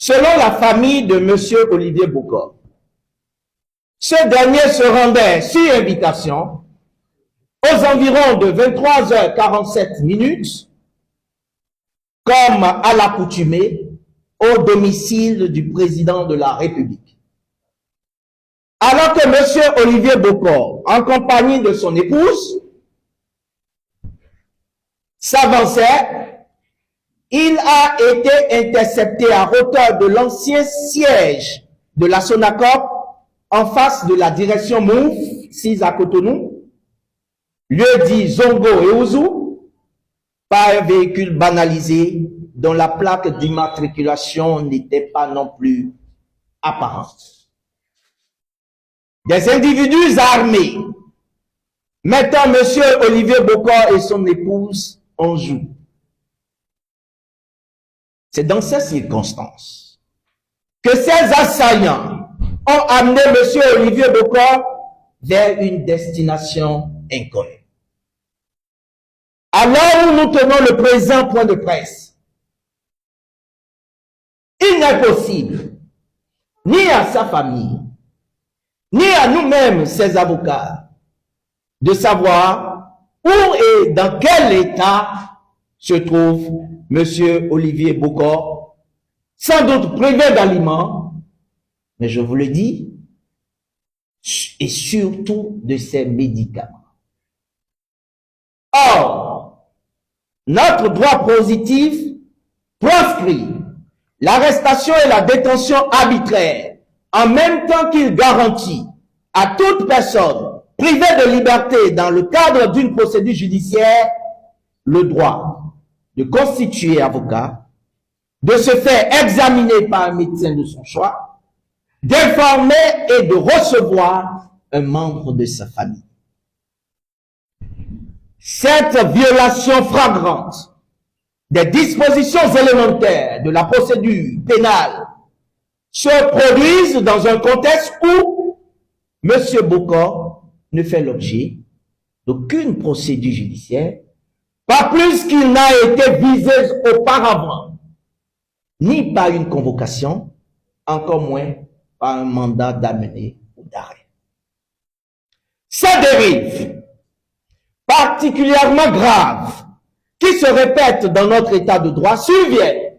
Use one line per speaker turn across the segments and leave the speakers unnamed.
Selon la famille de M. Olivier Bokor, ce dernier se rendait sur invitation aux environs de 23h47 comme à l'accoutumée, au domicile du président de la République. Alors que M. Olivier Bokor, en compagnie de son épouse, s'avançait, il a été intercepté à hauteur de l'ancien siège de la Sonacop en face de la direction Mouf, 6 à Cotonou, lieu dit Zongo et Ouzou, par un véhicule banalisé dont la plaque d'immatriculation n'était pas non plus apparente. Des individus armés mettant M. Olivier Bokor et son épouse en joue. C'est dans ces circonstances que ces assaillants ont amené M. Olivier Bokor vers une destination inconnue. À l'heure où nous tenons le présent point de presse, il n'est possible, ni à sa famille, ni à nous-mêmes, ses avocats, de savoir où et dans quel état se trouve M. Olivier Bokor, sans doute privé d'aliments, mais je vous le dis, et surtout de ses médicaments. Or, notre droit positif proscrit l'arrestation et la détention arbitraire, en même temps qu'il garantit à toute personne privée de liberté dans le cadre d'une procédure judiciaire le droit de constituer avocat, de se faire examiner par un médecin de son choix, d'informer et de recevoir un membre de sa famille. Cette violation flagrante des dispositions élémentaires de la procédure pénale se produisent dans un contexte où M. Bokor ne fait l'objet d'aucune procédure judiciaire, pas plus qu'il n'a été visé auparavant, ni par une convocation, encore moins par un mandat d'amener ou d'arrêt. Ces dérives particulièrement graves qui se répètent dans notre état de droit surviennent,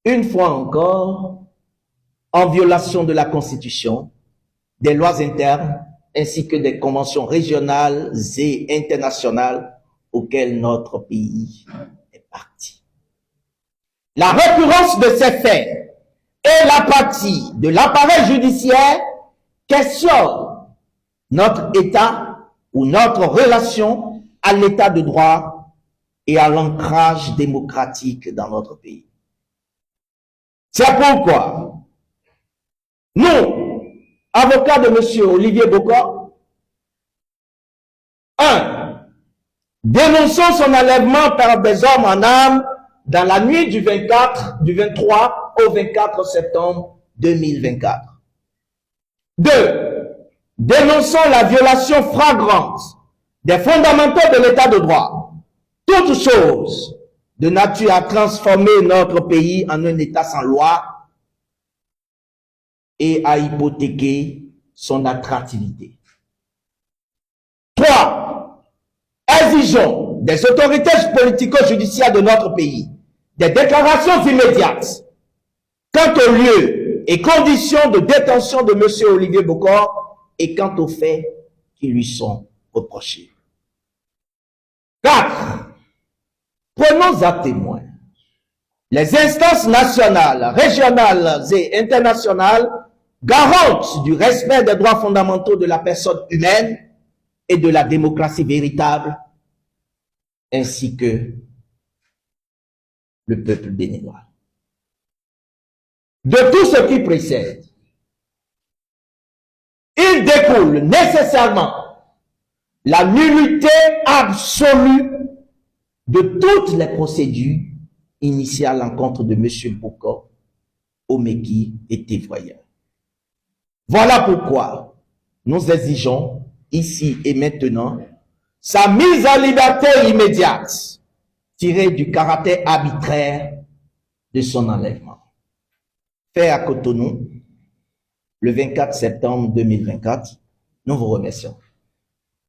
une fois encore, en violation de la Constitution, des lois internes, ainsi que des conventions régionales et internationales auxquelles notre pays est parti. La récurrence de ces faits et l'apathie de l'appareil judiciaire questionnent notre état ou notre relation à l'état de droit et à l'ancrage démocratique dans notre pays. C'est pourquoi nous, avocats de M. Olivier Bokor, 1. Dénonçons son enlèvement par des hommes en armes dans la nuit du 23 au 24 septembre 2024. 2. Dénonçons la violation flagrante des fondamentaux de l'état de droit, toute chose de nature à transformer notre pays en un état sans loi et à hypothéquer son attractivité. 3. Exigeons des autorités politico-judiciaires de notre pays des déclarations immédiates quant au lieu et conditions de détention de M. Olivier Bokor et quant aux faits qui lui sont reprochés. 4. Prenons à témoin les instances nationales, régionales et internationales garantes du respect des droits fondamentaux de la personne humaine et de la démocratie véritable, ainsi que le peuple béninois. De tout ce qui précède, il découle nécessairement la nullité absolue de toutes les procédures initiées à l'encontre de M. Bokor, Omeki et Tévoyeur. Voilà pourquoi nous exigeons ici et maintenant sa mise en liberté immédiate, tirée du caractère arbitraire de son enlèvement. fait à Cotonou le 24 septembre 2024. Nous vous remercions.